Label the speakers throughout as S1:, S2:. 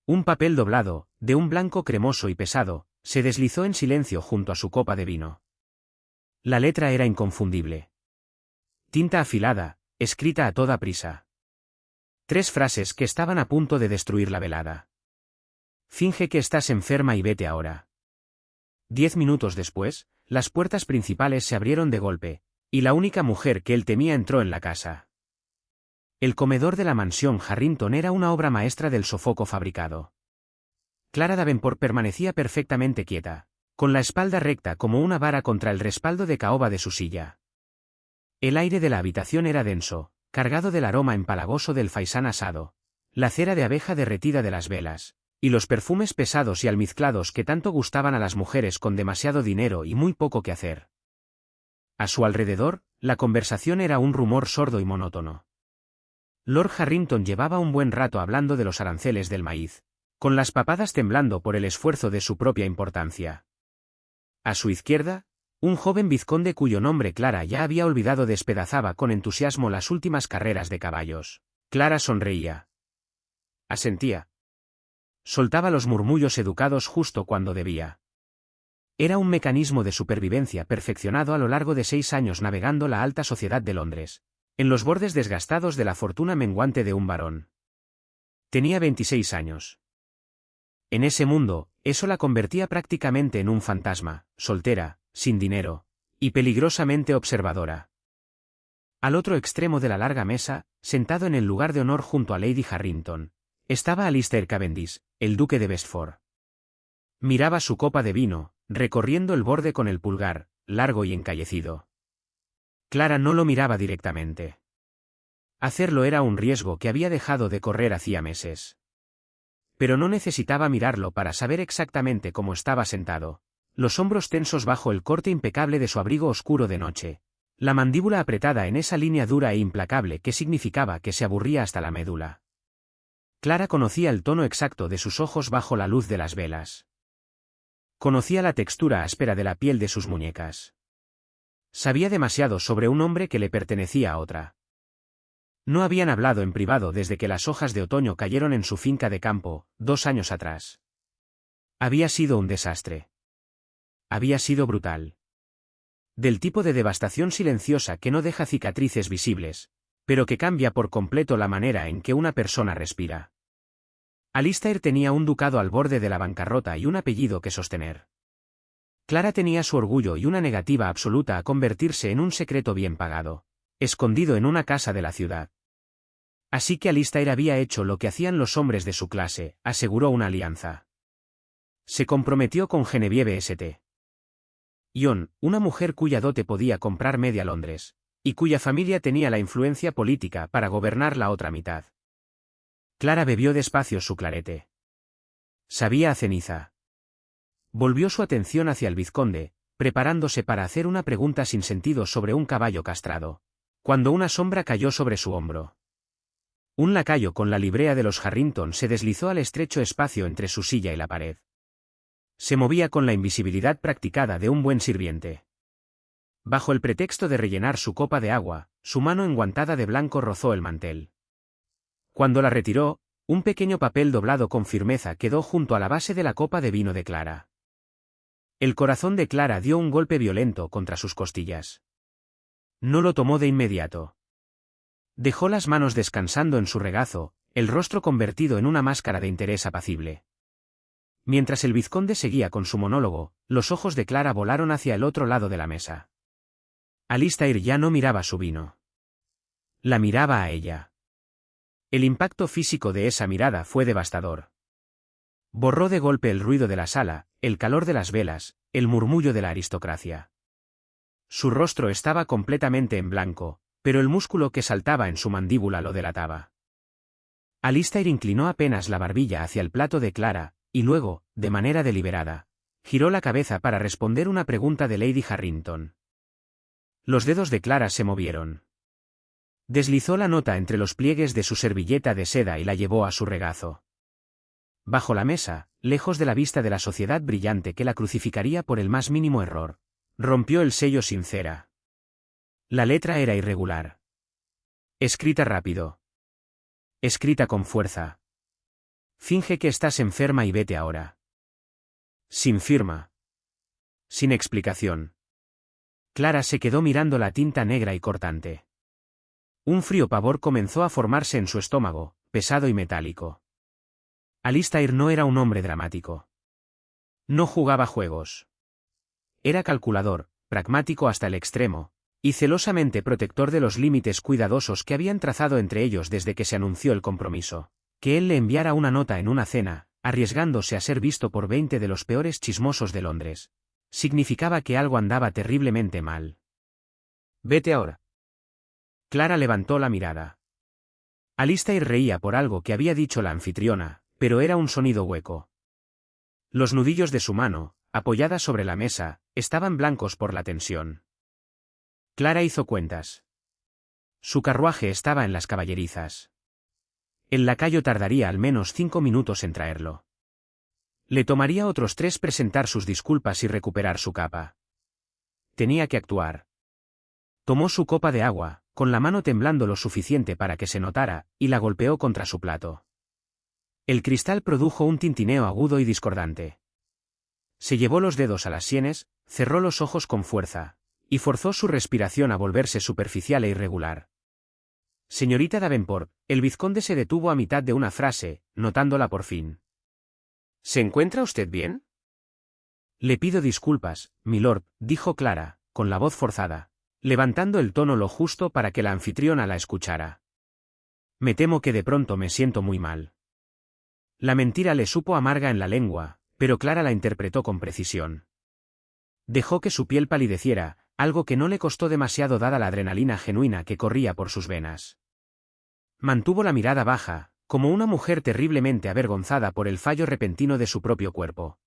S1: Un papel doblado, de un blanco cremoso y pesado, se deslizó en silencio junto a su copa de vino. La letra era inconfundible. Tinta afilada, escrita a toda prisa. 3 frases que estaban a punto de destruir la velada. Finge que estás enferma y vete ahora. 10 minutos después, las puertas principales se abrieron de golpe, y la única mujer que él temía entró en la casa. El comedor de la mansión Harrington era una obra maestra del sofoco fabricado. Clara Davenport permanecía perfectamente quieta, con la espalda recta como una vara contra el respaldo de caoba de su silla. El aire de la habitación era denso, cargado del aroma empalagoso del faisán asado, la cera de abeja derretida de las velas, y los perfumes pesados y almizclados que tanto gustaban a las mujeres con demasiado dinero y muy poco que hacer. A su alrededor, la conversación era un rumor sordo y monótono. Lord Harrington llevaba un buen rato hablando de los aranceles del maíz, con las papadas temblando por el esfuerzo de su propia importancia. A su izquierda, un joven vizconde cuyo nombre Clara ya había olvidado despedazaba con entusiasmo las últimas carreras de caballos. Clara sonreía. Asentía. Soltaba los murmullos educados justo cuando debía. Era un mecanismo de supervivencia perfeccionado a lo largo de 6 años navegando la alta sociedad de Londres, en los bordes desgastados de la fortuna menguante de un varón. Tenía 26 años. En ese mundo, eso la convertía prácticamente en un fantasma, soltera, sin dinero, y peligrosamente observadora. Al otro extremo de la larga mesa, sentado en el lugar de honor junto a Lady Harrington, estaba Alistair Cavendish, el duque de Bestford. Miraba su copa de vino, recorriendo el borde con el pulgar, largo y encallecido. Clara no lo miraba directamente. Hacerlo era un riesgo que había dejado de correr hacía meses. Pero no necesitaba mirarlo para saber exactamente cómo estaba sentado, los hombros tensos bajo el corte impecable de su abrigo oscuro de noche, la mandíbula apretada en esa línea dura e implacable que significaba que se aburría hasta la médula. Clara conocía el tono exacto de sus ojos bajo la luz de las velas. Conocía la textura áspera de la piel de sus muñecas. Sabía demasiado sobre un hombre que le pertenecía a otra. No habían hablado en privado desde que las hojas de otoño cayeron en su finca de campo, 2 años atrás. Había sido un desastre. Había sido brutal. Del tipo de devastación silenciosa que no deja cicatrices visibles, pero que cambia por completo la manera en que una persona respira. Alistair tenía un ducado al borde de la bancarrota y un apellido que sostener. Clara tenía su orgullo y una negativa absoluta a convertirse en un secreto bien pagado, escondido en una casa de la ciudad. Así que Alistair había hecho lo que hacían los hombres de su clase, aseguró una alianza. Se comprometió con Genevieve St. John, una mujer cuya dote podía comprar media Londres, y cuya familia tenía la influencia política para gobernar la otra mitad. Clara bebió despacio su clarete. Sabía a ceniza. Volvió su atención hacia el vizconde, preparándose para hacer una pregunta sin sentido sobre un caballo castrado, cuando una sombra cayó sobre su hombro. Un lacayo con la librea de los Harrington se deslizó al estrecho espacio entre su silla y la pared. Se movía con la invisibilidad practicada de un buen sirviente. Bajo el pretexto de rellenar su copa de agua, su mano enguantada de blanco rozó el mantel. Cuando la retiró, un pequeño papel doblado con firmeza quedó junto a la base de la copa de vino de Clara. El corazón de Clara dio un golpe violento contra sus costillas. No lo tomó de inmediato. Dejó las manos descansando en su regazo, el rostro convertido en una máscara de interés apacible. Mientras el vizconde seguía con su monólogo, los ojos de Clara volaron hacia el otro lado de la mesa. Alistair ya no miraba su vino. La miraba a ella. El impacto físico de esa mirada fue devastador. Borró de golpe el ruido de la sala, el calor de las velas, el murmullo de la aristocracia. Su rostro estaba completamente en blanco, pero el músculo que saltaba en su mandíbula lo delataba. Alistair inclinó apenas la barbilla hacia el plato de Clara, y luego, de manera deliberada, giró la cabeza para responder una pregunta de Lady Harrington. Los dedos de Clara se movieron. Deslizó la nota entre los pliegues de su servilleta de seda y la llevó a su regazo. Bajo la mesa, lejos de la vista de la sociedad brillante que la crucificaría por el más mínimo error, rompió el sello sin cera. La letra era irregular. Escrita rápido. Escrita con fuerza. Finge que estás enferma y vete ahora. Sin firma. Sin explicación. Clara se quedó mirando la tinta negra y cortante. Un frío pavor comenzó a formarse en su estómago, pesado y metálico. Alistair no era un hombre dramático. No jugaba juegos. Era calculador, pragmático hasta el extremo, y celosamente protector de los límites cuidadosos que habían trazado entre ellos desde que se anunció el compromiso. Que él le enviara una nota en una cena, arriesgándose a ser visto por 20 de los peores chismosos de Londres, significaba que algo andaba terriblemente mal. Vete ahora. Clara levantó la mirada. Alistair reía por algo que había dicho la anfitriona, pero era un sonido hueco. Los nudillos de su mano, apoyada sobre la mesa, estaban blancos por la tensión. Clara hizo cuentas. Su carruaje estaba en las caballerizas. El lacayo tardaría al menos 5 minutos en traerlo. Le tomaría otros 3 presentar sus disculpas y recuperar su capa. Tenía que actuar. Tomó su copa de agua, con la mano temblando lo suficiente para que se notara, y la golpeó contra su plato. El cristal produjo un tintineo agudo y discordante. Se llevó los dedos a las sienes, cerró los ojos con fuerza, y forzó su respiración a volverse superficial e irregular. Señorita Davenport, el vizconde se detuvo a mitad de una frase, notándola por fin. ¿Se encuentra usted bien? Le pido disculpas, milord, dijo Clara, con la voz forzada, levantando el tono lo justo para que la anfitriona la escuchara. Me temo que de pronto me siento muy mal. La mentira le supo amarga en la lengua, pero Clara la interpretó con precisión. Dejó que su piel palideciera, algo que no le costó demasiado dada la adrenalina genuina que corría por sus venas. Mantuvo la mirada baja, como una mujer terriblemente avergonzada por el fallo repentino de su propio cuerpo.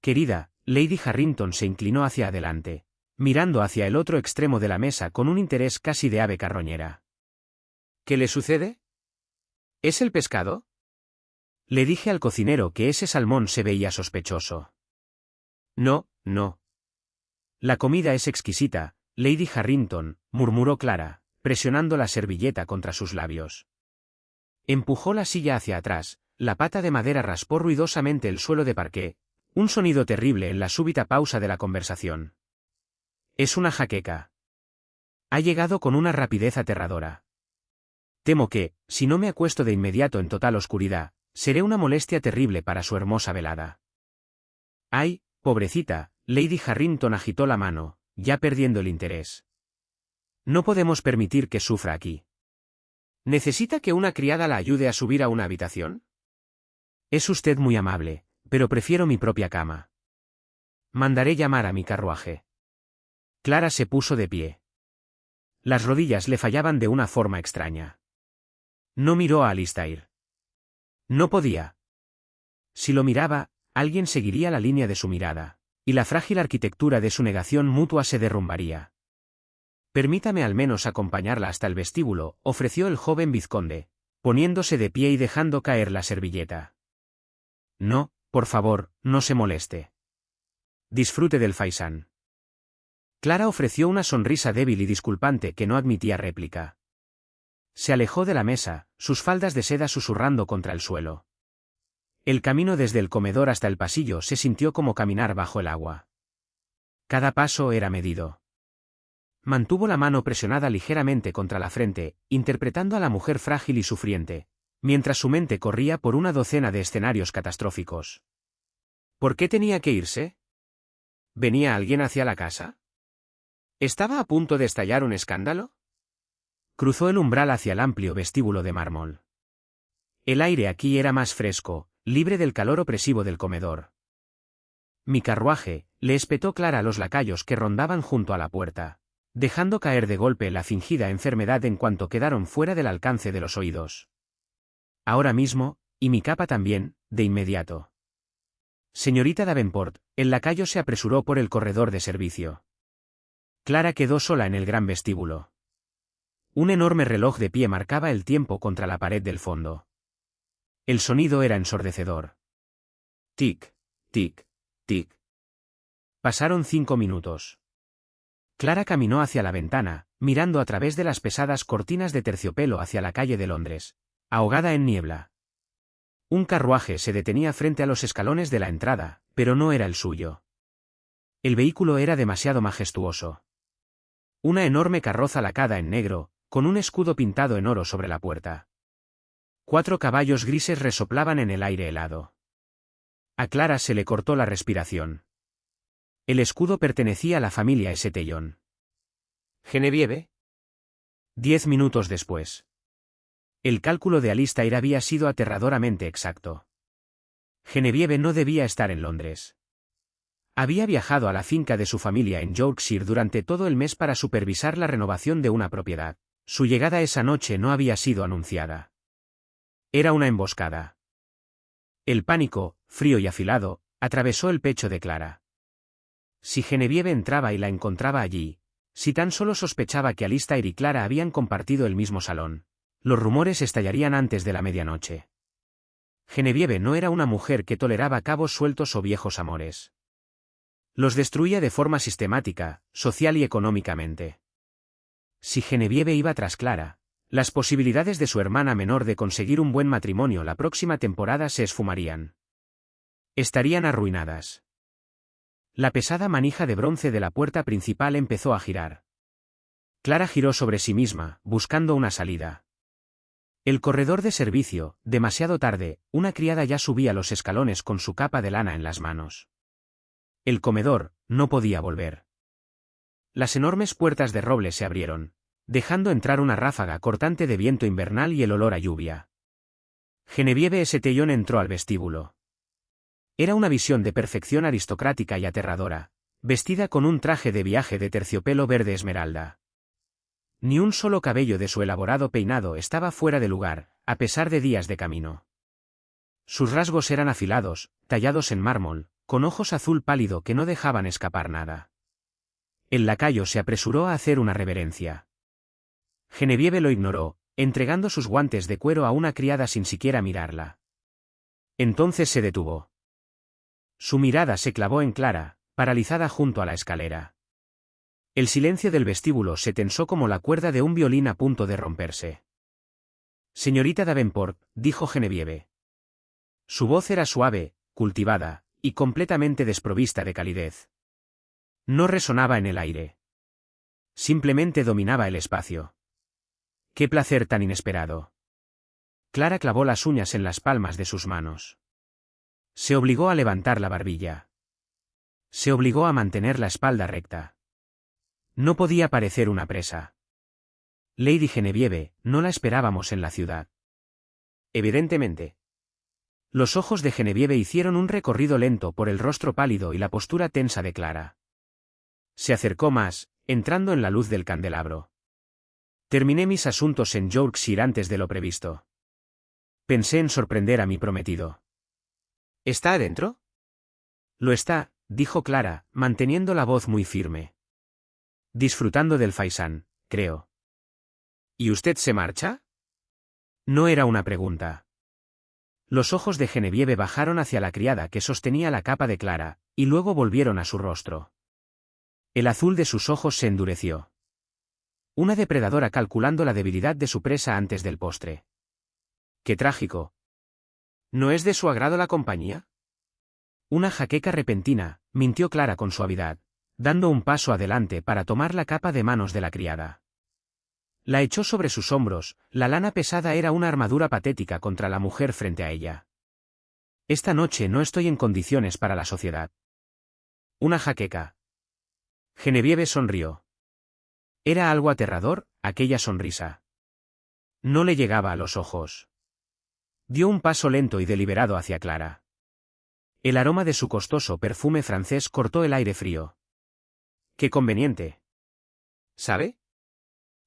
S1: Querida, Lady Harrington se inclinó hacia adelante, mirando hacia el otro extremo de la mesa con un interés casi de ave carroñera. ¿Qué le sucede? ¿Es el pescado? Le dije al cocinero que ese salmón se veía sospechoso. No, no. La comida es exquisita, Lady Harrington, murmuró Clara, presionando la servilleta contra sus labios. Empujó la silla hacia atrás, la pata de madera raspó ruidosamente el suelo de parqué, un sonido terrible en la súbita pausa de la conversación. Es una jaqueca. Ha llegado con una rapidez aterradora. Temo que, si no me acuesto de inmediato en total oscuridad, seré una molestia terrible para su hermosa velada. Ay, pobrecita, Lady Harrington agitó la mano, ya perdiendo el interés. No podemos permitir que sufra aquí. ¿Necesita que una criada la ayude a subir a una habitación? Es usted muy amable, pero prefiero mi propia cama. Mandaré llamar a mi carruaje. Clara se puso de pie. Las rodillas le fallaban de una forma extraña. No miró a Alistair. No podía. Si lo miraba, alguien seguiría la línea de su mirada, y la frágil arquitectura de su negación mutua se derrumbaría. Permítame al menos acompañarla hasta el vestíbulo, ofreció el joven vizconde, poniéndose de pie y dejando caer la servilleta. No, por favor, no se moleste. Disfrute del faisán. Clara ofreció una sonrisa débil y disculpante que no admitía réplica. Se alejó de la mesa, sus faldas de seda susurrando contra el suelo. El camino desde el comedor hasta el pasillo se sintió como caminar bajo el agua. Cada paso era medido. Mantuvo la mano presionada ligeramente contra la frente, interpretando a la mujer frágil y sufriente, mientras su mente corría por una docena de escenarios catastróficos. ¿Por qué tenía que irse? ¿Venía alguien hacia la casa? ¿Estaba a punto de estallar un escándalo? Cruzó el umbral hacia el amplio vestíbulo de mármol. El aire aquí era más fresco, libre del calor opresivo del comedor. Mi carruaje, le espetó Clara a los lacayos que rondaban junto a la puerta, dejando caer de golpe la fingida enfermedad en cuanto quedaron fuera del alcance de los oídos. Ahora mismo, y mi capa también, de inmediato. Señorita Davenport, el lacayo se apresuró por el corredor de servicio. Clara quedó sola en el gran vestíbulo. Un enorme reloj de pie marcaba el tiempo contra la pared del fondo. El sonido era ensordecedor. Tic, tic, tic. Pasaron 5 minutos. Clara caminó hacia la ventana, mirando a través de las pesadas cortinas de terciopelo hacia la calle de Londres, ahogada en niebla. Un carruaje se detenía frente a los escalones de la entrada, pero no era el suyo. El vehículo era demasiado majestuoso. Una enorme carroza lacada en negro, con un escudo pintado en oro sobre la puerta. 4 caballos grises resoplaban en el aire helado. A Clara se le cortó la respiración. El escudo pertenecía a la familia Esetellón.
S2: ¿Genevieve?
S1: 10 minutos después. El cálculo de Alistair había sido aterradoramente exacto. Genevieve no debía estar en Londres. Había viajado a la finca de su familia en Yorkshire durante todo el mes para supervisar la renovación de una propiedad. Su llegada esa noche no había sido anunciada. Era una emboscada. El pánico, frío y afilado, atravesó el pecho de Clara. Si Genevieve entraba y la encontraba allí, si tan solo sospechaba que Alistair y Clara habían compartido el mismo salón, los rumores estallarían antes de la medianoche. Genevieve no era una mujer que toleraba cabos sueltos o viejos amores. Los destruía de forma sistemática, social y económicamente. Si Genevieve iba tras Clara, las posibilidades de su hermana menor de conseguir un buen matrimonio la próxima temporada se esfumarían. Estarían arruinadas. La pesada manija de bronce de la puerta principal empezó a girar. Clara giró sobre sí misma, buscando una salida. El corredor de servicio, demasiado tarde, una criada ya subía los escalones con su capa de lana en las manos. El comedor, no podía volver. Las enormes puertas de roble se abrieron, dejando entrar una ráfaga cortante de viento invernal y el olor a lluvia. Genevieve Esetellón entró al vestíbulo. Era una visión de perfección aristocrática y aterradora, vestida con un traje de viaje de terciopelo verde esmeralda. Ni un solo cabello de su elaborado peinado estaba fuera de lugar, a pesar de días de camino. Sus rasgos eran afilados, tallados en mármol, con ojos azul pálido que no dejaban escapar nada. El lacayo se apresuró a hacer una reverencia. Genevieve lo ignoró, entregando sus guantes de cuero a una criada sin siquiera mirarla. Entonces se detuvo. Su mirada se clavó en Clara, paralizada junto a la escalera. El silencio del vestíbulo se tensó como la cuerda de un violín a punto de romperse. Señorita Davenport, dijo Genevieve. Su voz era suave, cultivada, y completamente desprovista de calidez. No resonaba en el aire. Simplemente dominaba el espacio. ¡Qué placer tan inesperado! Clara clavó las uñas en las palmas de sus manos. Se obligó a levantar la barbilla. Se obligó a mantener la espalda recta. No podía parecer una presa. Lady Genevieve, no la esperábamos en la ciudad.
S2: Evidentemente.
S1: Los ojos de Genevieve hicieron un recorrido lento por el rostro pálido y la postura tensa de Clara. Se acercó más, entrando en la luz del candelabro. Terminé mis asuntos en Yorkshire antes de lo previsto. Pensé en sorprender a mi prometido.
S2: ¿Está adentro?
S1: Lo está, dijo Clara, manteniendo la voz muy firme. Disfrutando del faisán, creo.
S2: ¿Y usted se marcha?
S1: No era una pregunta. Los ojos de Genevieve bajaron hacia la criada que sostenía la capa de Clara, y luego volvieron a su rostro. El azul de sus ojos se endureció. Una depredadora calculando la debilidad de su presa antes del postre. ¡Qué trágico!
S2: ¿No es de su agrado la compañía?
S1: Una jaqueca repentina, mintió Clara con suavidad, dando un paso adelante para tomar la capa de manos de la criada. La echó sobre sus hombros, la lana pesada era una armadura patética contra la mujer frente a ella. Esta noche no estoy en condiciones para la sociedad. Una jaqueca. Genevieve sonrió. Era algo aterrador, aquella sonrisa. No le llegaba a los ojos. Dio un paso lento y deliberado hacia Clara. El aroma de su costoso perfume francés cortó el aire frío. ¡Qué conveniente!
S2: ¿Sabe?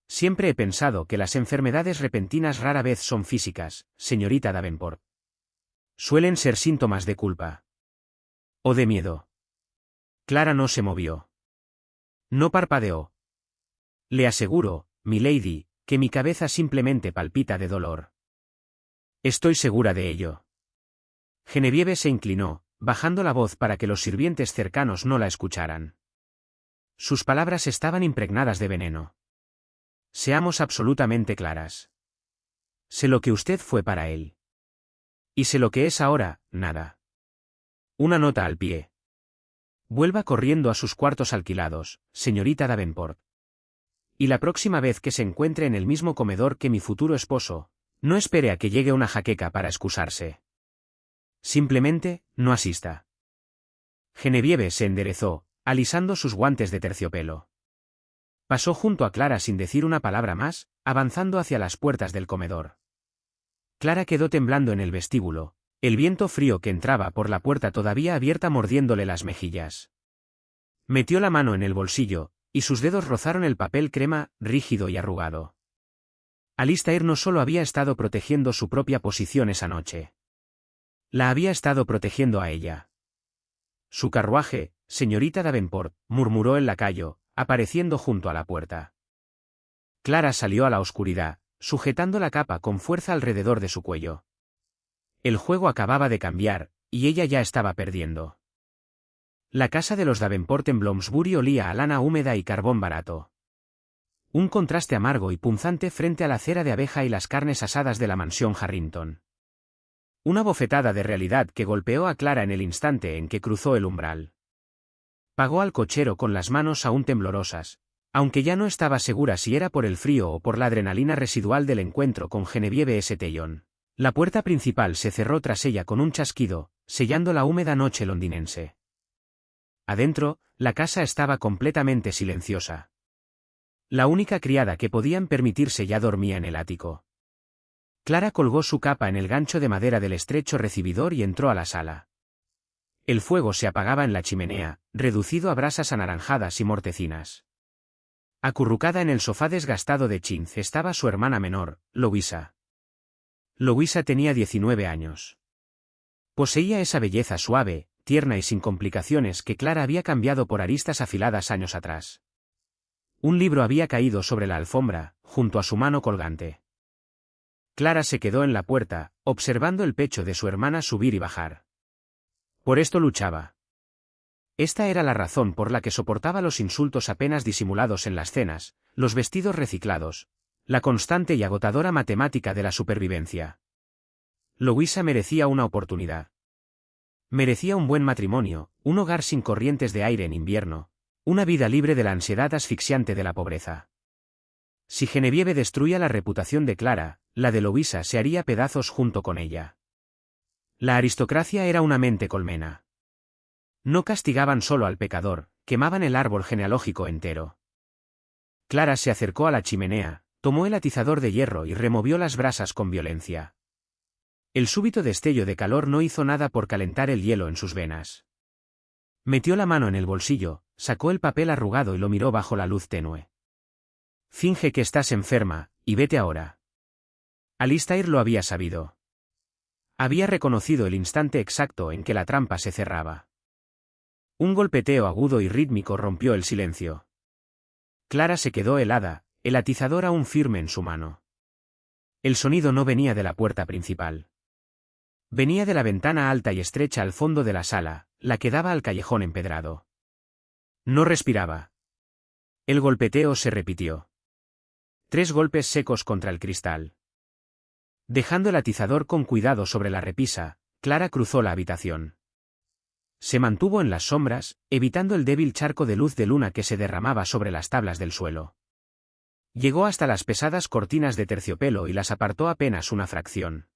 S1: Siempre he pensado que las enfermedades repentinas rara vez son físicas, señorita Davenport. Suelen ser síntomas de culpa. O de miedo. Clara no se movió. No parpadeó. Le aseguro, milady, que mi cabeza simplemente palpita de dolor. Estoy segura de ello. Genevieve se inclinó, bajando la voz para que los sirvientes cercanos no la escucharan. Sus palabras estaban impregnadas de veneno. Seamos absolutamente claras. Sé lo que usted fue para él. Y sé lo que es ahora, nada. Una nota al pie. Vuelva corriendo a sus cuartos alquilados, señorita Davenport. Y la próxima vez que se encuentre en el mismo comedor que mi futuro esposo, no espere a que llegue una jaqueca para excusarse. Simplemente, no asista. Genevieve se enderezó, alisando sus guantes de terciopelo. Pasó junto a Clara sin decir una palabra más, avanzando hacia las puertas del comedor. Clara quedó temblando en el vestíbulo, el viento frío que entraba por la puerta todavía abierta mordiéndole las mejillas. Metió la mano en el bolsillo, y sus dedos rozaron el papel crema, rígido y arrugado. Alistair no solo había estado protegiendo su propia posición esa noche. La había estado protegiendo a ella. Su carruaje, señorita Davenport, murmuró el lacayo, apareciendo junto a la puerta. Clara salió a la oscuridad, sujetando la capa con fuerza alrededor de su cuello. El juego acababa de cambiar, y ella ya estaba perdiendo. La casa de los Davenport en Bloomsbury olía a lana húmeda y carbón barato. Un contraste amargo y punzante frente a la cera de abeja y las carnes asadas de la mansión Harrington. Una bofetada de realidad que golpeó a Clara en el instante en que cruzó el umbral. Pagó al cochero con las manos aún temblorosas, aunque ya no estaba segura si era por el frío o por la adrenalina residual del encuentro con Genevieve S. Taylor. La puerta principal se cerró tras ella con un chasquido, sellando la húmeda noche londinense. Adentro, la casa estaba completamente silenciosa. La única criada que podían permitirse ya dormía en el ático. Clara colgó su capa en el gancho de madera del estrecho recibidor y entró a la sala. El fuego se apagaba en la chimenea, reducido a brasas anaranjadas y mortecinas. Acurrucada en el sofá desgastado de Chinz estaba su hermana menor, Louisa. Louisa tenía 19 años. Poseía esa belleza suave, tierna y sin complicaciones que Clara había cambiado por aristas afiladas años atrás. Un libro había caído sobre la alfombra, junto a su mano colgante. Clara se quedó en la puerta, observando el pecho de su hermana subir y bajar. Por esto luchaba. Esta era la razón por la que soportaba los insultos apenas disimulados en las cenas, los vestidos reciclados, la constante y agotadora matemática de la supervivencia. Louisa merecía una oportunidad. Merecía un buen matrimonio, un hogar sin corrientes de aire en invierno, una vida libre de la ansiedad asfixiante de la pobreza. Si Genevieve destruía la reputación de Clara, la de Louisa se haría pedazos junto con ella. La aristocracia era una mente colmena. No castigaban solo al pecador, quemaban el árbol genealógico entero. Clara se acercó a la chimenea, tomó el atizador de hierro y removió las brasas con violencia. El súbito destello de calor no hizo nada por calentar el hielo en sus venas. Metió la mano en el bolsillo, sacó el papel arrugado y lo miró bajo la luz tenue. Finge que estás enferma, y vete ahora. Alistair lo había sabido. Había reconocido el instante exacto en que la trampa se cerraba. Un golpeteo agudo y rítmico rompió el silencio. Clara se quedó helada, el atizador aún firme en su mano. El sonido no venía de la puerta principal. Venía de la ventana alta y estrecha al fondo de la sala, la que daba al callejón empedrado. No respiraba. El golpeteo se repitió. 3 golpes secos contra el cristal. Dejando el atizador con cuidado sobre la repisa, Clara cruzó la habitación. Se mantuvo en las sombras, evitando el débil charco de luz de luna que se derramaba sobre las tablas del suelo. Llegó hasta las pesadas cortinas de terciopelo y las apartó apenas una fracción.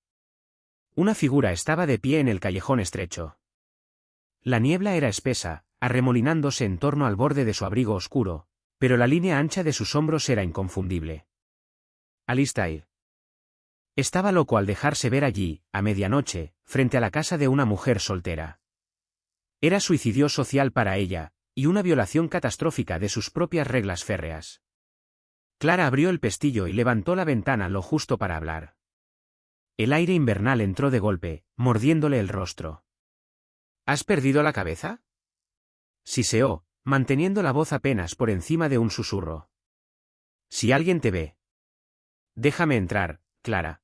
S1: Una figura estaba de pie en el callejón estrecho. La niebla era espesa, arremolinándose en torno al borde de su abrigo oscuro, pero la línea ancha de sus hombros era inconfundible. Alistair. Estaba loco al dejarse ver allí, a medianoche, frente a la casa de una mujer soltera. Era suicidio social para ella, y una violación catastrófica de sus propias reglas férreas. Clara abrió el pestillo y levantó la ventana lo justo para hablar. El aire invernal entró de golpe, mordiéndole el rostro. ¿Has perdido la cabeza? Siseó, manteniendo la voz apenas por encima de un susurro. Si alguien te ve. Déjame entrar, Clara.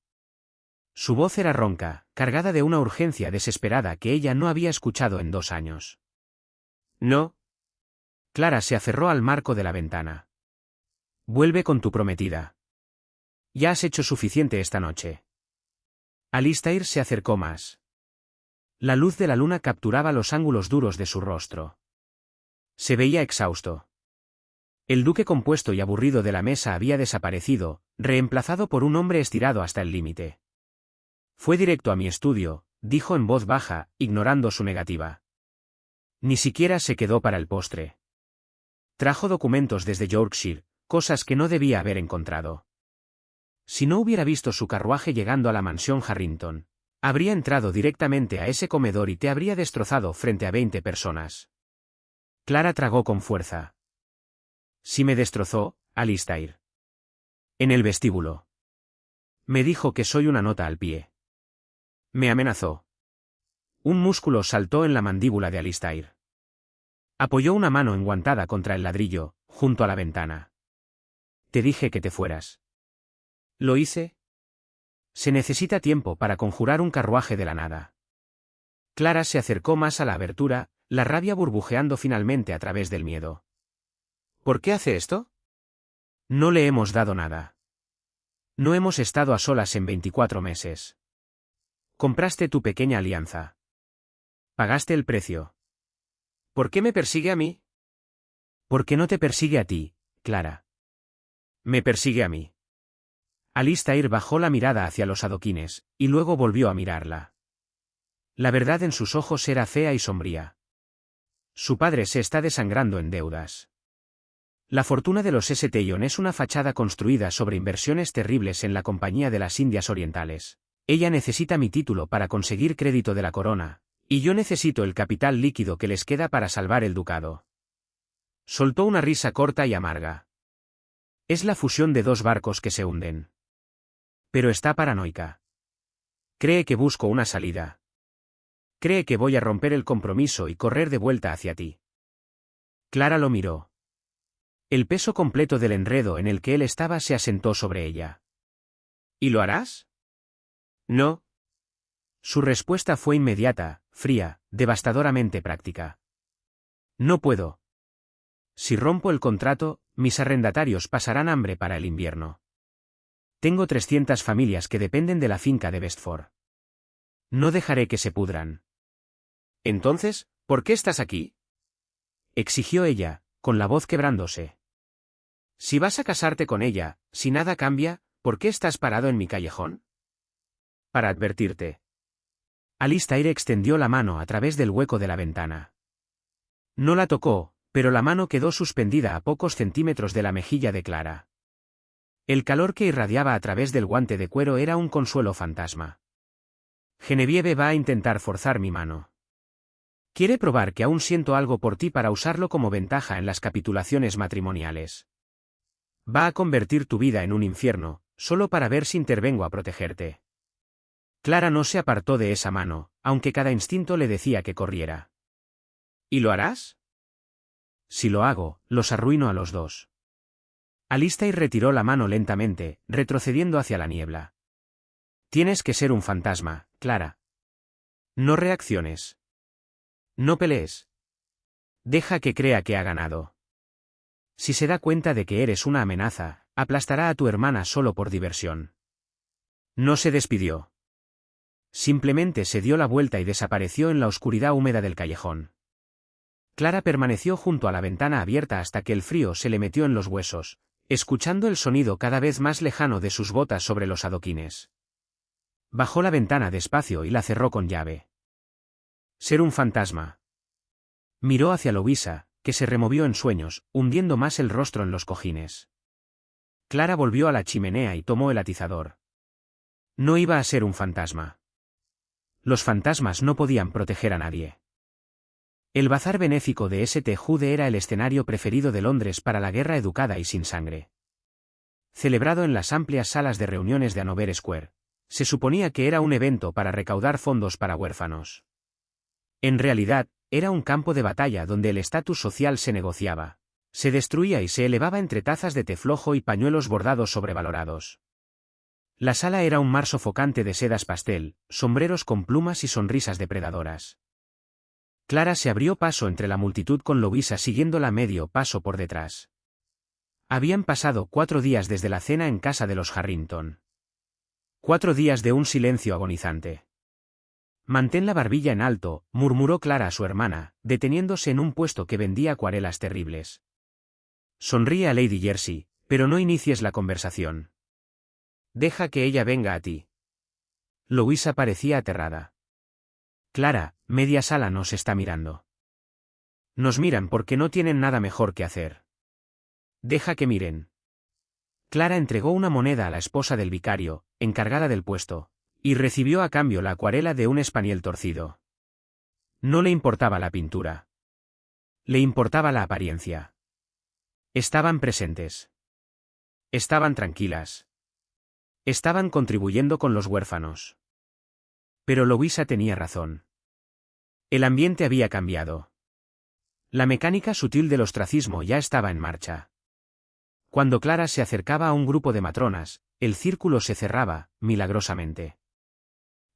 S1: Su voz era ronca, cargada de una urgencia desesperada que ella no había escuchado en 2 años. No. Clara se aferró al marco de la ventana. Vuelve con tu prometida. Ya has hecho suficiente esta noche. Alistair se acercó más. La luz de la luna capturaba los ángulos duros de su rostro. Se veía exhausto. El duque compuesto y aburrido de la mesa había desaparecido, reemplazado por un hombre estirado hasta el límite. Fue directo a mi estudio, dijo en voz baja, ignorando su negativa. Ni siquiera se quedó para el postre. Trajo documentos desde Yorkshire, cosas que no debía haber encontrado. Si no hubiera visto su carruaje llegando a la mansión Harrington, habría entrado directamente a ese comedor y te habría destrozado frente a 20 personas. Clara tragó con fuerza. Sí me destrozó, Alistair. En el vestíbulo. Me dijo que soy una nota al pie. Me amenazó. Un músculo saltó en la mandíbula de Alistair. Apoyó una mano enguantada contra el ladrillo, junto a la ventana. Te dije que te fueras. ¿Lo hice? Se necesita tiempo para conjurar un carruaje de la nada. Clara se acercó más a la abertura, la rabia burbujeando finalmente a través del miedo.
S2: ¿Por qué hace esto?
S1: No le hemos dado nada. No hemos estado a solas en 24 meses. Compraste tu pequeña alianza. Pagaste el precio.
S2: ¿Por qué me persigue a mí?
S1: Porque no te persigue a ti, Clara.
S2: Me persigue a mí.
S1: Alistair bajó la mirada hacia los adoquines, y luego volvió a mirarla. La verdad en sus ojos era fea y sombría. Su padre se está desangrando en deudas. La fortuna de los St. es una fachada construida sobre inversiones terribles en la Compañía de las Indias Orientales. Ella necesita mi título para conseguir crédito de la corona, y yo necesito el capital líquido que les queda para salvar el ducado. Soltó una risa corta y amarga. Es la fusión de dos barcos que se hunden. Pero está paranoica. Cree que busco una salida. Cree que voy a romper el compromiso y correr de vuelta hacia ti. Clara lo miró. El peso completo del enredo en el que él estaba se asentó sobre ella.
S2: ¿Y lo harás? No.
S1: Su respuesta fue inmediata, fría, devastadoramente práctica. No puedo. Si rompo el contrato, mis arrendatarios pasarán hambre para el invierno. Tengo 300 familias que dependen de la finca de Bestford. No dejaré que se pudran.
S2: Entonces, ¿por qué estás aquí?
S1: Exigió ella, con la voz quebrándose.
S2: Si vas a casarte con ella, si nada cambia, ¿por qué estás parado en mi callejón?
S1: Para advertirte. Alistair extendió la mano a través del hueco de la ventana. No la tocó, pero la mano quedó suspendida a pocos centímetros de la mejilla de Clara. El calor que irradiaba a través del guante de cuero era un consuelo fantasma. Genevieve va a intentar forzar mi mano. Quiere probar que aún siento algo por ti para usarlo como ventaja en las capitulaciones matrimoniales. Va a convertir tu vida en un infierno, solo para ver si intervengo a protegerte. Clara no se apartó de esa mano, aunque cada instinto le decía que corriera.
S2: ¿Y lo harás?
S1: Si lo hago, los arruino a los dos. Alistair retiró la mano lentamente, retrocediendo hacia la niebla. Tienes que ser un fantasma, Clara. No reacciones. No pelees. Deja que crea que ha ganado. Si se da cuenta de que eres una amenaza, aplastará a tu hermana solo por diversión. No se despidió. Simplemente se dio la vuelta y desapareció en la oscuridad húmeda del callejón. Clara permaneció junto a la ventana abierta hasta que el frío se le metió en los huesos, escuchando el sonido cada vez más lejano de sus botas sobre los adoquines. Bajó la ventana despacio y la cerró con llave. Ser un fantasma. Miró hacia Louisa, que se removió en sueños, hundiendo más el rostro en los cojines. Clara volvió a la chimenea y tomó el atizador. No iba a ser un fantasma. Los fantasmas no podían proteger a nadie. El bazar benéfico de St. Jude era el escenario preferido de Londres para la guerra educada y sin sangre. Celebrado en las amplias salas de reuniones de Hanover Square, se suponía que era un evento para recaudar fondos para huérfanos. En realidad, era un campo de batalla donde el estatus social se negociaba, se destruía y se elevaba entre tazas de té flojo y pañuelos bordados sobrevalorados. La sala era un mar sofocante de sedas pastel, sombreros con plumas y sonrisas depredadoras. Clara se abrió paso entre la multitud con Louisa siguiéndola medio paso por detrás. Habían pasado 4 días desde la cena en casa de los Harrington. 4 días de un silencio agonizante. Mantén la barbilla en alto, murmuró Clara a su hermana, deteniéndose en un puesto que vendía acuarelas terribles. Sonríe a Lady Jersey, pero no inicies la conversación. Deja que ella venga a ti. Louisa parecía aterrada. Clara, media sala nos está mirando. Nos miran porque no tienen nada mejor que hacer. Deja que miren. Clara entregó una moneda a la esposa del vicario, encargada del puesto, y recibió a cambio la acuarela de un espaniel torcido. No le importaba la pintura. Le importaba la apariencia. Estaban presentes. Estaban tranquilas. Estaban contribuyendo con los huérfanos. Pero Louisa tenía razón. El ambiente había cambiado. La mecánica sutil del ostracismo ya estaba en marcha. Cuando Clara se acercaba a un grupo de matronas, el círculo se cerraba, milagrosamente.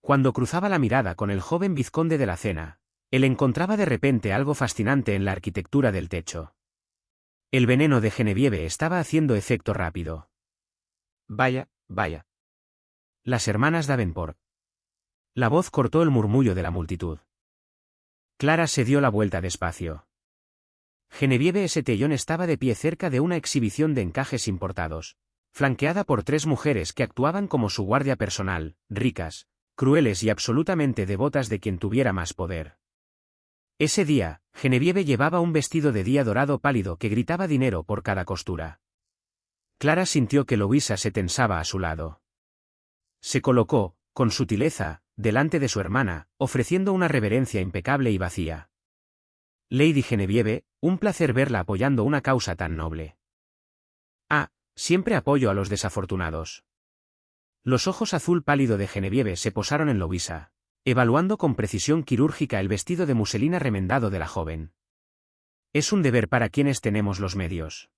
S1: Cuando cruzaba la mirada con el joven vizconde de la Cena, él encontraba de repente algo fascinante en la arquitectura del techo. El veneno de Genevieve estaba haciendo efecto rápido. Vaya, vaya. Las hermanas Davenport. La voz cortó el murmullo de la multitud. Clara se dio la vuelta despacio. Genevieve St. John estaba de pie cerca de una exhibición de encajes importados, flanqueada por 3 mujeres que actuaban como su guardia personal, ricas, crueles y absolutamente devotas de quien tuviera más poder. Ese día, Genevieve llevaba un vestido de día dorado pálido que gritaba dinero por cada costura. Clara sintió que Louisa se tensaba a su lado. Se colocó, con sutileza, delante de su hermana, ofreciendo una reverencia impecable y vacía. Lady Genevieve, un placer verla apoyando una causa tan noble. Ah, siempre apoyo a los desafortunados. Los ojos azul pálido de Genevieve se posaron en Louisa, evaluando con precisión quirúrgica el vestido de muselina remendado de la joven. Es un deber para quienes tenemos los medios.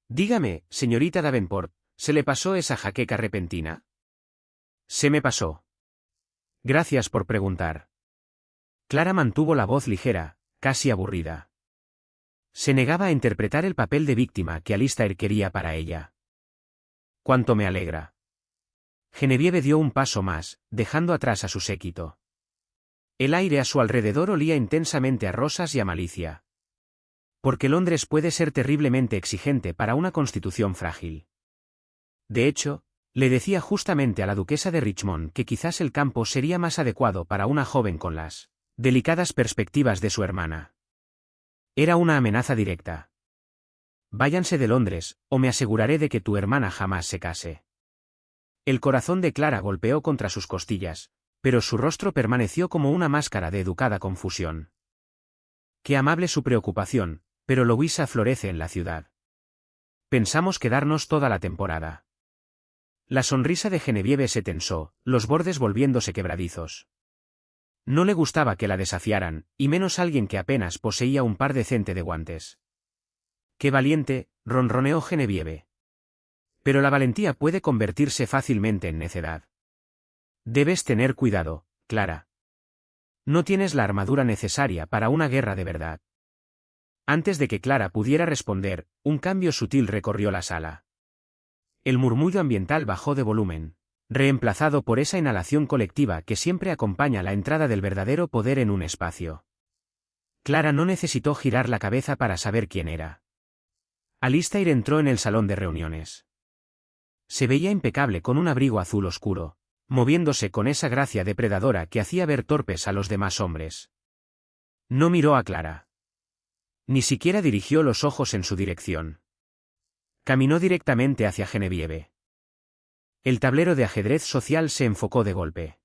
S1: Dígame, señorita Davenport, ¿se le pasó esa jaqueca repentina? Se me pasó. Gracias por preguntar. Clara mantuvo la voz ligera, casi aburrida. Se negaba a interpretar el papel de víctima que Alistair quería para ella. Cuánto me alegra. Genevieve dio un paso más, dejando atrás a su séquito. El aire a su alrededor olía intensamente a rosas y a malicia. Porque Londres puede ser terriblemente exigente para una constitución frágil. De hecho, le decía justamente a la duquesa de Richmond que quizás el campo sería más adecuado para una joven con las delicadas perspectivas de su hermana. Era una amenaza directa. Váyanse de Londres, o me aseguraré de que tu hermana jamás se case. El corazón de Clara golpeó contra sus costillas, pero su rostro permaneció como una máscara de educada confusión. Qué amable su preocupación, pero Louisa florece en la ciudad. Pensamos quedarnos toda la temporada. La sonrisa de Genevieve se tensó, los bordes volviéndose quebradizos. No le gustaba que la desafiaran, y menos alguien que apenas poseía un par decente de guantes. ¡Qué valiente!, ronroneó Genevieve. Pero la valentía puede convertirse fácilmente en necedad. Debes tener cuidado, Clara. No tienes la armadura necesaria para una guerra de verdad. Antes de que Clara pudiera responder, un cambio sutil recorrió la sala. El murmullo ambiental bajó de volumen, reemplazado por esa inhalación colectiva que siempre acompaña la entrada del verdadero poder en un espacio. Clara no necesitó girar la cabeza para saber quién era. Alistair entró en el salón de reuniones. Se veía impecable con un abrigo azul oscuro, moviéndose con esa gracia depredadora que hacía ver torpes a los demás hombres. No miró a Clara. Ni siquiera dirigió los ojos en su dirección. Caminó directamente hacia Genevieve. El tablero de ajedrez social se enfocó de golpe.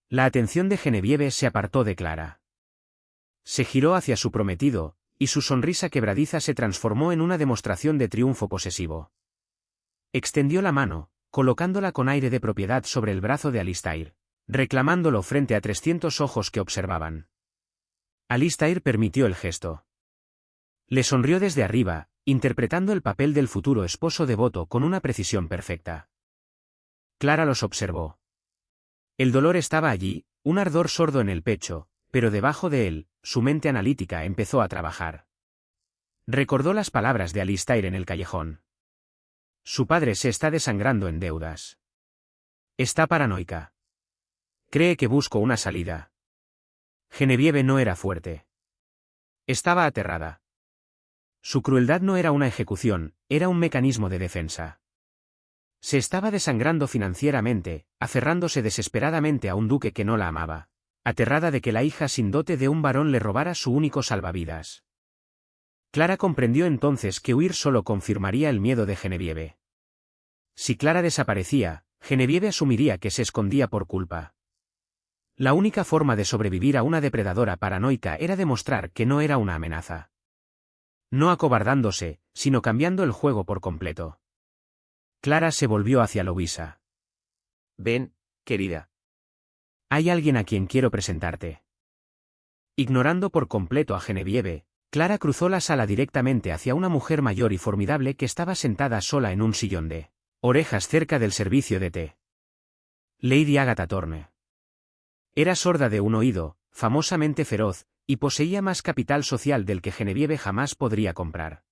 S1: La atención de Genevieve se apartó de Clara. Se giró hacia su prometido, y su sonrisa quebradiza se transformó en una demostración de triunfo posesivo. Extendió la mano, colocándola con aire de propiedad sobre el brazo de Alistair, reclamándolo frente a 300 ojos que observaban. Alistair permitió el gesto. Le sonrió desde arriba, interpretando el papel del futuro esposo devoto con una precisión perfecta. Clara los observó. El dolor estaba allí, un ardor sordo en el pecho, pero debajo de él, su mente analítica empezó a trabajar. Recordó las palabras de Alistair en el callejón. Su padre se está desangrando en deudas. Está paranoica. Cree que busco una salida. Genevieve no era fuerte. Estaba aterrada. Su crueldad no era una ejecución, era un mecanismo de defensa. Se estaba desangrando financieramente, aferrándose desesperadamente a un duque que no la amaba, aterrada de que la hija sin dote de un varón le robara su único salvavidas. Clara comprendió entonces que huir solo confirmaría el miedo de Genevieve. Si Clara desaparecía, Genevieve asumiría que se escondía por culpa. La única forma de sobrevivir a una depredadora paranoica era demostrar que no era una amenaza. No acobardándose, sino cambiando el juego por completo. Clara se volvió hacia Louisa.
S2: Ven, querida.
S1: Hay alguien a quien quiero presentarte. Ignorando por completo a Genevieve, Clara cruzó la sala directamente hacia una mujer mayor y formidable que estaba sentada sola en un sillón de orejas cerca del servicio de té. Lady Agatha Thorne. Era sorda de un oído, famosamente feroz, y poseía más capital social del que Genevieve jamás podría comprar.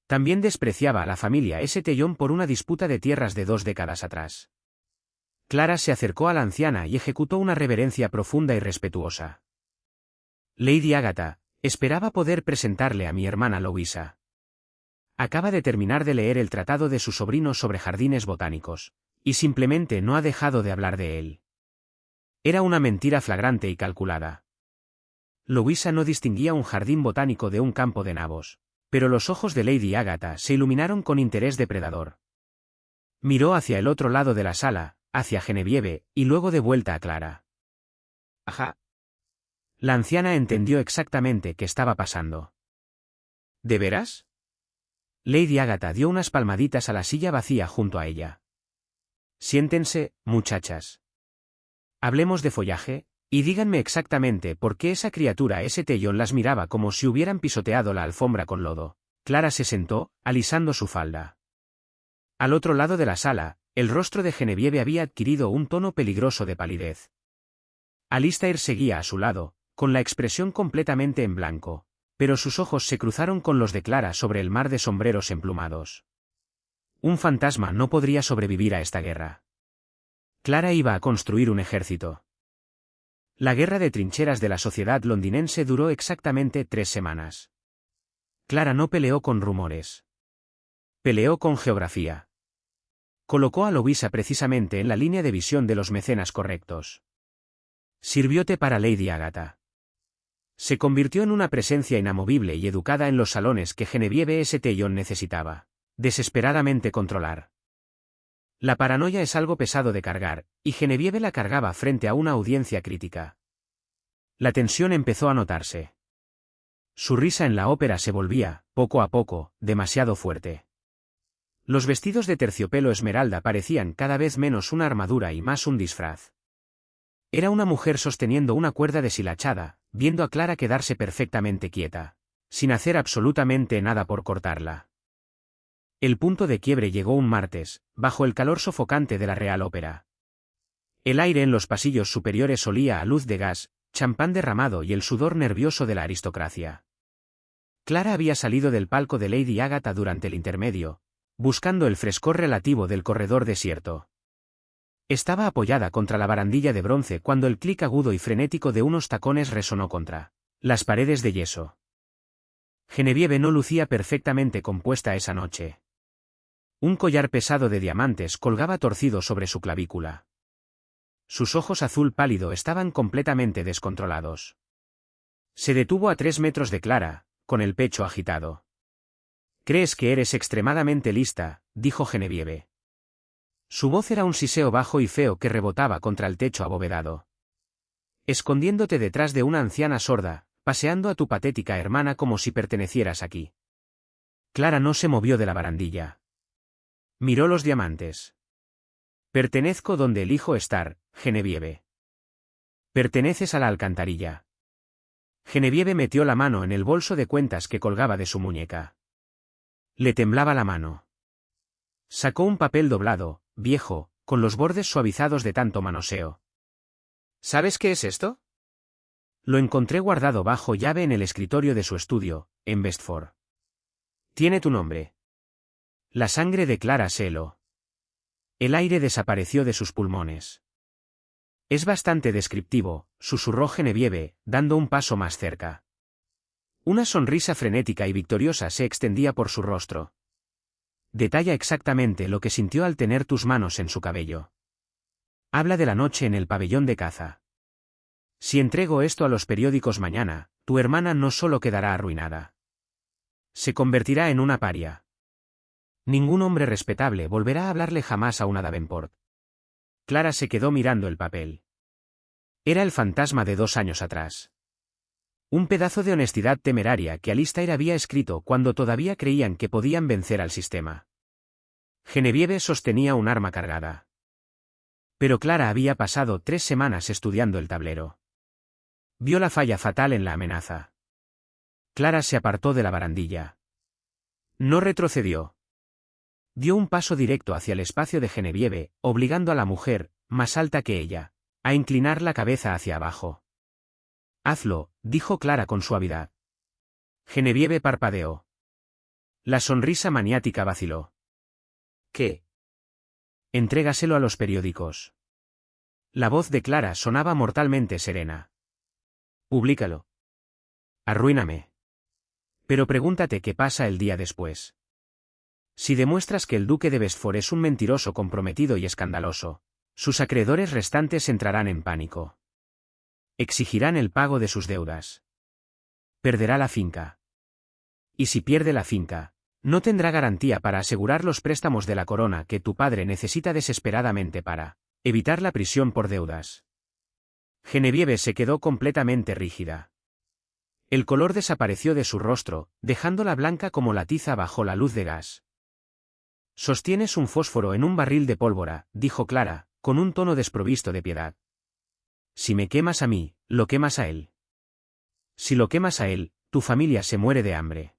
S1: También despreciaba a la familia St. John por una disputa de tierras de 2 décadas atrás. Clara se acercó a la anciana y ejecutó una reverencia profunda y respetuosa. Lady Agatha, esperaba poder presentarle a mi hermana Louisa. Acaba de terminar de leer el tratado de su sobrino sobre jardines botánicos, y simplemente no ha dejado de hablar de él. Era una mentira flagrante y calculada. Louisa no distinguía un jardín botánico de un campo de nabos, pero los ojos de Lady Agatha se iluminaron con interés depredador. Miró hacia el otro lado de la sala, hacia Genevieve, y luego de vuelta a Clara.
S2: Ajá.
S1: La anciana entendió exactamente qué estaba pasando.
S2: ¿De veras?
S1: Lady Agatha dio unas palmaditas a la silla vacía junto a ella. Siéntense, muchachas. Hablemos de follaje, y díganme exactamente por qué esa criatura St. John las miraba como si hubieran pisoteado la alfombra con lodo. Clara se sentó, alisando su falda. Al otro lado de la sala, el rostro de Genevieve había adquirido un tono peligroso de palidez. Alistair seguía a su lado, con la expresión completamente en blanco, pero sus ojos se cruzaron con los de Clara sobre el mar de sombreros emplumados. Un fantasma no podría sobrevivir a esta guerra. Clara iba a construir un ejército. La guerra de trincheras de la sociedad londinense duró exactamente 3 semanas. Clara no peleó con rumores. Peleó con geografía. Colocó a Louisa precisamente en la línea de visión de los mecenas correctos. Sirvió té para Lady Agatha. Se convirtió en una presencia inamovible y educada en los salones que Genevieve St. John necesitaba desesperadamente controlar. La paranoia es algo pesado de cargar, y Genevieve la cargaba frente a una audiencia crítica. La tensión empezó a notarse. Su risa en la ópera se volvía, poco a poco, demasiado fuerte. Los vestidos de terciopelo esmeralda parecían cada vez menos una armadura y más un disfraz. Era una mujer sosteniendo una cuerda deshilachada, viendo a Clara quedarse perfectamente quieta, sin hacer absolutamente nada por cortarla. El punto de quiebre llegó un martes, bajo el calor sofocante de la Real Ópera. El aire en los pasillos superiores olía a luz de gas, champán derramado y el sudor nervioso de la aristocracia. Clara había salido del palco de Lady Agatha durante el intermedio, buscando el frescor relativo del corredor desierto. Estaba apoyada contra la barandilla de bronce cuando el clic agudo y frenético de unos tacones resonó contra las paredes de yeso. Genevieve no lucía perfectamente compuesta esa noche. Un collar pesado de diamantes colgaba torcido sobre su clavícula. Sus ojos azul pálido estaban completamente descontrolados. Se detuvo a 3 metros de Clara, con el pecho agitado. «Crees que eres extremadamente lista», dijo Genevieve. Su voz era un siseo bajo y feo que rebotaba contra el techo abovedado. «Escondiéndote detrás de una anciana sorda, paseando a tu patética hermana como si pertenecieras aquí». Clara no se movió de la barandilla. Miró los diamantes. «Pertenezco donde elijo estar, Genevieve. Perteneces a la alcantarilla». Genevieve metió la mano en el bolso de cuentas que colgaba de su muñeca. Le temblaba la mano. Sacó un papel doblado, viejo, con los bordes suavizados de tanto manoseo.
S2: ¿Sabes qué es esto?
S1: Lo encontré guardado bajo llave en el escritorio de su estudio, en Bestford. Tiene tu nombre. La sangre de Clara se heló. El aire desapareció de sus pulmones. Es bastante descriptivo, susurró Genevieve, dando un paso más cerca. Una sonrisa frenética y victoriosa se extendía por su rostro. Detalla exactamente lo que sintió al tener tus manos en su cabello. Habla de la noche en el pabellón de caza. Si entrego esto a los periódicos mañana, tu hermana no solo quedará arruinada. Se convertirá en una paria. Ningún hombre respetable volverá a hablarle jamás a una Davenport. Clara se quedó mirando el papel. Era el fantasma de 2 años atrás. Un pedazo de honestidad temeraria que Alistair había escrito cuando todavía creían que podían vencer al sistema. Genevieve sostenía un arma cargada. Pero Clara había pasado 3 semanas estudiando el tablero. Vio la falla fatal en la amenaza. Clara se apartó de la barandilla. No retrocedió. Dio un paso directo hacia el espacio de Genevieve, obligando a la mujer, más alta que ella, a inclinar la cabeza hacia abajo. Hazlo, dijo Clara con suavidad. Genevieve parpadeó. La sonrisa maniática vaciló. ¿Qué? Entrégaselo a los periódicos. La voz de Clara sonaba mortalmente serena. Públicalo. Arruíname. Pero pregúntate qué pasa el día después. Si demuestras que el duque de Besford es un mentiroso comprometido y escandaloso, sus acreedores restantes entrarán en pánico. Exigirán el pago de sus deudas. Perderá la finca. Y si pierde la finca, no tendrá garantía para asegurar los préstamos de la corona que tu padre necesita desesperadamente para evitar la prisión por deudas. Genevieve se quedó completamente rígida. El color desapareció de su rostro, dejándola blanca como la tiza bajo la luz de gas. Sostienes un fósforo en un barril de pólvora, dijo Clara, con un tono desprovisto de piedad. Si me quemas a mí, lo quemas a él. Si lo quemas a él, tu familia se muere de hambre.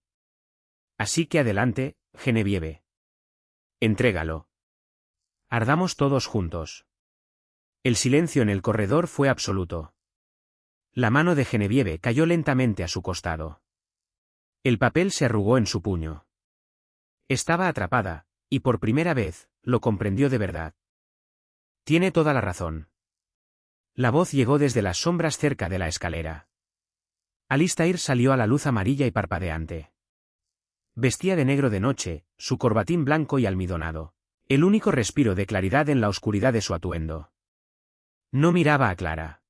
S1: Así que adelante, Genevieve. Entrégalo. Ardamos todos juntos. El silencio en el corredor fue absoluto. La mano de Genevieve cayó lentamente a su costado. El papel se arrugó en su puño. Estaba atrapada, y por primera vez, lo comprendió de verdad. Tiene toda la razón. La voz llegó desde las sombras cerca de la escalera. Alistair salió a la luz amarilla y parpadeante. Vestía de negro de noche, su corbatín blanco y almidonado, el único respiro de claridad en la oscuridad de su atuendo. No miraba a Clara.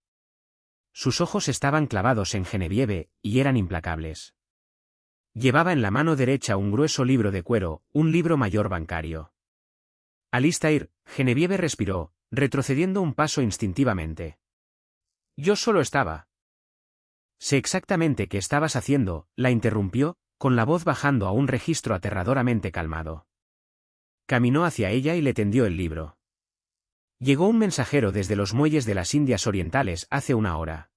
S1: Sus ojos estaban clavados en Genevieve, y eran implacables. Llevaba en la mano derecha un grueso libro de cuero, un libro mayor bancario. Alistair, Genevieve respiró, retrocediendo un paso instintivamente. Yo solo estaba. Sé exactamente qué estabas haciendo, la interrumpió, con la voz bajando a un registro aterradoramente calmado. Caminó hacia ella y le tendió el libro. Llegó un mensajero desde los muelles de las Indias Orientales hace 1 hora.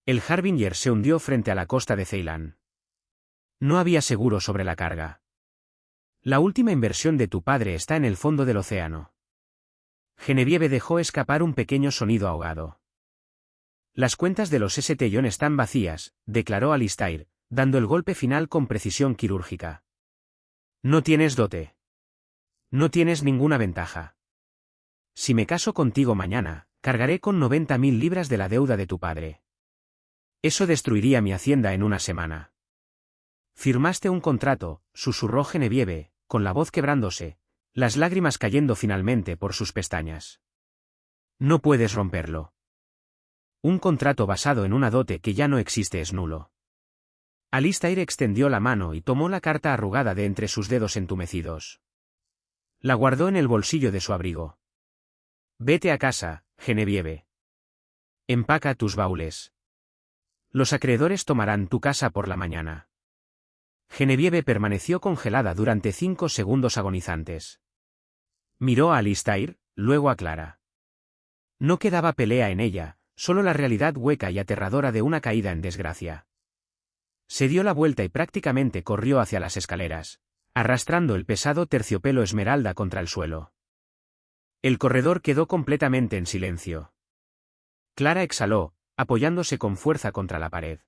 S1: El Harbinger se hundió frente a la costa de Ceilán. No había seguro sobre la carga. La última inversión de tu padre está en el fondo del océano. Genevieve dejó escapar un pequeño sonido ahogado. Las cuentas de los St. John están vacías, declaró Alistair, dando el golpe final con precisión quirúrgica. No tienes dote. No tienes ninguna ventaja. Si me caso contigo mañana, cargaré con 90.000 libras de la deuda de tu padre. Eso destruiría mi hacienda en 1 semana. Firmaste un contrato, susurró Genevieve, con la voz quebrándose, las lágrimas cayendo finalmente por sus pestañas. No puedes romperlo. Un contrato basado en una dote que ya no existe es nulo. Alistair extendió la mano y tomó la carta arrugada de entre sus dedos entumecidos. La guardó en el bolsillo de su abrigo. Vete a casa, Genevieve. Empaca tus baúles. Los acreedores tomarán tu casa por la mañana. Genevieve permaneció congelada durante 5 segundos agonizantes. Miró a Alistair, luego a Clara. No quedaba pelea en ella, solo la realidad hueca y aterradora de una caída en desgracia. Se dio la vuelta y prácticamente corrió hacia las escaleras, arrastrando el pesado terciopelo esmeralda contra el suelo. El corredor quedó completamente en silencio. Clara exhaló, apoyándose con fuerza contra la pared.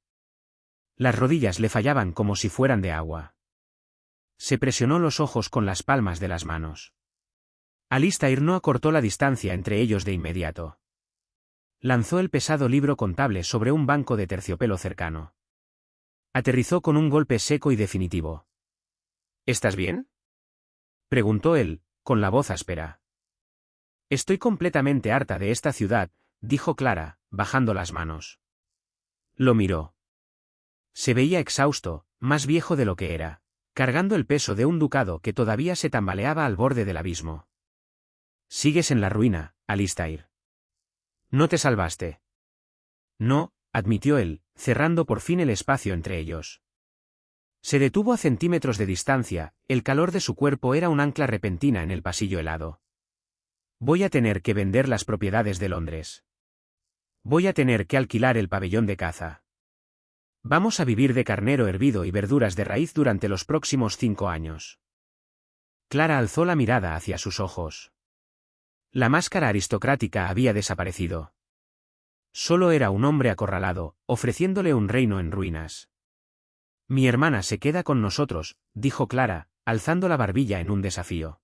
S1: Las rodillas le fallaban como si fueran de agua. Se presionó los ojos con las palmas de las manos. Alistair no acortó la distancia entre ellos de inmediato. Lanzó el pesado libro contable sobre un banco de terciopelo cercano. Aterrizó con un golpe seco y definitivo.
S2: ¿Estás bien?
S1: Preguntó él, con la voz áspera.
S2: Estoy completamente harta de esta ciudad, dijo Clara, bajando las manos.
S1: Lo miró. Se veía exhausto, más viejo de lo que era, cargando el peso de un ducado que todavía se tambaleaba al borde del abismo. Sigues en la ruina, Alistair. No te salvaste. No, admitió él, cerrando por fin el espacio entre ellos. Se detuvo a centímetros de distancia, el calor de su cuerpo era un ancla repentina en el pasillo helado. Voy a tener que vender las propiedades de Londres. Voy a tener que alquilar el pabellón de caza. Vamos a vivir de carnero hervido y verduras de raíz durante los próximos 5 años. Clara alzó la mirada hacia sus ojos. La máscara aristocrática había desaparecido. Solo era un hombre acorralado, ofreciéndole un reino en ruinas. Mi hermana se queda con nosotros, dijo Clara, alzando la barbilla en un desafío.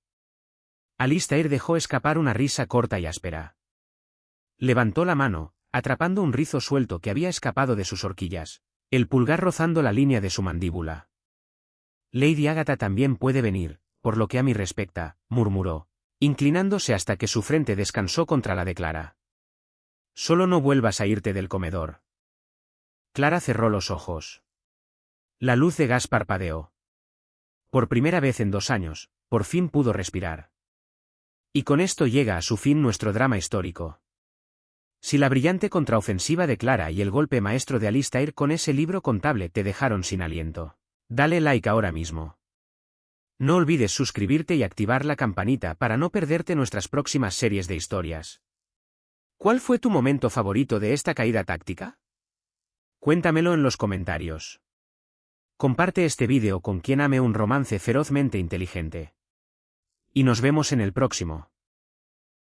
S1: Alistair dejó escapar una risa corta y áspera. Levantó la mano, atrapando un rizo suelto que había escapado de sus horquillas, el pulgar rozando la línea de su mandíbula. Lady Agatha también puede venir, por lo que a mí respecta, murmuró, inclinándose hasta que su frente descansó contra la de Clara. Solo no vuelvas a irte del comedor. Clara cerró los ojos. La luz de gas parpadeó. Por primera vez en 2 años, por fin pudo respirar. Y con esto llega a su fin nuestro drama histórico. Si la brillante contraofensiva de Clara y el golpe maestro de Alistair con ese libro contable te dejaron sin aliento, dale like ahora mismo. No olvides suscribirte y activar la campanita para no perderte nuestras próximas series de historias. ¿Cuál fue tu momento favorito de esta caída táctica? Cuéntamelo en los comentarios. Comparte este vídeo con quien ame un romance ferozmente inteligente. Y nos vemos en el próximo.